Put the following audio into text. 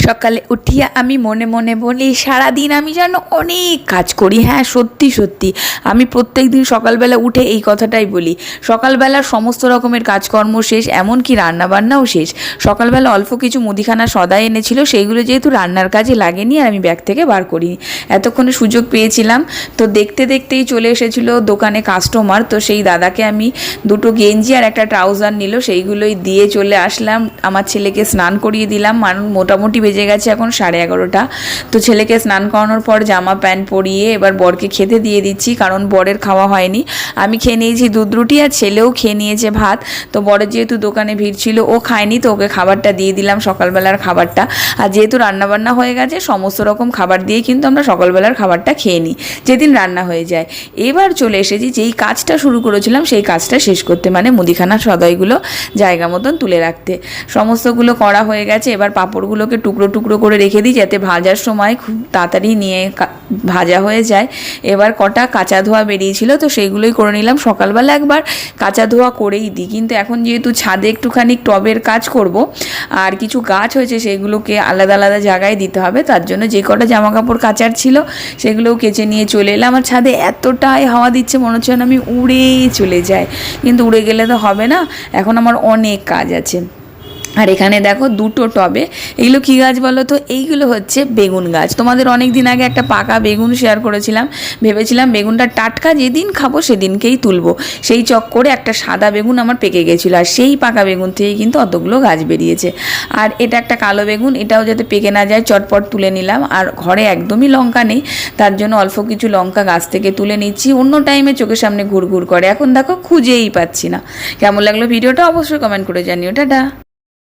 সকালে উঠিয়া আমি মনে মনে বলি সারাদিন আমি যেন অনেক কাজ করি। হ্যাঁ, সত্যি সত্যি আমি প্রত্যেক দিন সকালবেলা উঠে এই কথাটাই বলি। সকালবেলার সমস্ত রকমের কাজকর্ম শেষ, এমনকি রান্নাবান্নাও শেষ। সকালবেলা অল্প কিছু মুদিখানা সদাই এনেছিল, সেইগুলো যেহেতু রান্নার কাজে লাগেনি আর আমি ব্যাগ থেকে বার করিনি, এতক্ষণে সুযোগ পেয়েছিলাম। তো দেখতে দেখতেই চলে এসেছিল দোকানে কাস্টমার। তো সেই দাদাকে আমি দুটো গেঞ্জি আর একটা ট্রাউজার নিল, সেইগুলোই দিয়ে চলে আসলাম। আমার ছেলেকে স্নান করিয়ে দিলাম। মোটামুটি বেজে গেছে এখন 11:30। তো ছেলেকে স্নান করানোর পর জামা প্যান্ট পরিয়ে এবার বরকে খেতে দিয়ে দিচ্ছি, কারণ বরের খাওয়া হয়নি। আমি খেয়ে নিয়েছি দুধ রুটি আর ছেলেও খেয়ে নিয়েছে ভাত। তো বরের যেহেতু দোকানে ভিড় ছিল, ও খায়নি, তো ওকে খাবারটা দিয়ে দিলাম, সকালবেলার খাবারটা। আর যেহেতু রান্নাবান্না হয়ে গেছে, সমস্ত রকম খাবার দিয়েই কিন্তু আমরা সকালবেলার খাবারটা খেয়ে নিই যেদিন রান্না হয়ে যায়। এবার চলে এসেছি যেই কাজটা শুরু করেছিলাম সেই কাজটা শেষ করতে, মানে মুদিখানা সদাইগুলো জায়গা মতন তুলে রাখতে। সমস্তগুলো করা হয়ে গেছে। এবার পাঁপড়গুলোকে টুকরো টুকরো করে রেখে দিই, যাতে ভাজার সময় খুব তাড়াতাড়ি নিয়ে ভাজা হয়ে যায়। এবার কটা কাঁচা ধোয়া বেরিয়েছিল, তো সেইগুলোই করে নিলাম। সকালবেলা একবার কাঁচা ধোয়া করেই দিই, কিন্তু এখন যেহেতু ছাদে একটুখানি টবের কাজ করব আর কিছু গাছ হয়েছে, সেগুলোকে আলাদা আলাদা জায়গায় দিতে হবে, তার জন্য যে কটা জামা কাপড় কাচার ছিল সেগুলোও কেচে নিয়ে চলে এলাম। আমার ছাদে এতটাই হাওয়া দিচ্ছে, মনে হচ্ছে আমি উড়ে চলে যাই, কিন্তু উড়ে গেলে তো হবে না, এখন আমার অনেক কাজ আছে। আর এখানে দেখো দুটো টবে, এগুলো কী গাছ বলো তো? এইগুলো হচ্ছে বেগুন গাছ। তোমাদের অনেক দিন আগে একটা পাকা বেগুন শেয়ার করেছিলাম, ভেবেছিলাম বেগুনটা টাটকা যেদিন খাবো সেদিনকেই তুলবো। সেই চক্করে একটা সাদা বেগুন আমার পেকে গেছিলো, আর সেই পাকা বেগুন থেকেই কিন্তু অতগুলো গাছ বেরিয়েছে। আর এটা একটা কালো বেগুন, এটাও যাতে পেকে না যায় চটপট তুলে নিলাম। আর ঘরে একদমই লঙ্কা নেই, তার জন্য অল্প কিছু লঙ্কা গাছ থেকে তুলে নিচ্ছি। অন্য টাইমে চোখের সামনে ঘুরঘুর করে, এখন দেখো খুঁজেই পাচ্ছি না। কেমন লাগলো ভিডিওটা অবশ্যই কমেন্ট করে জানিও। টাটা।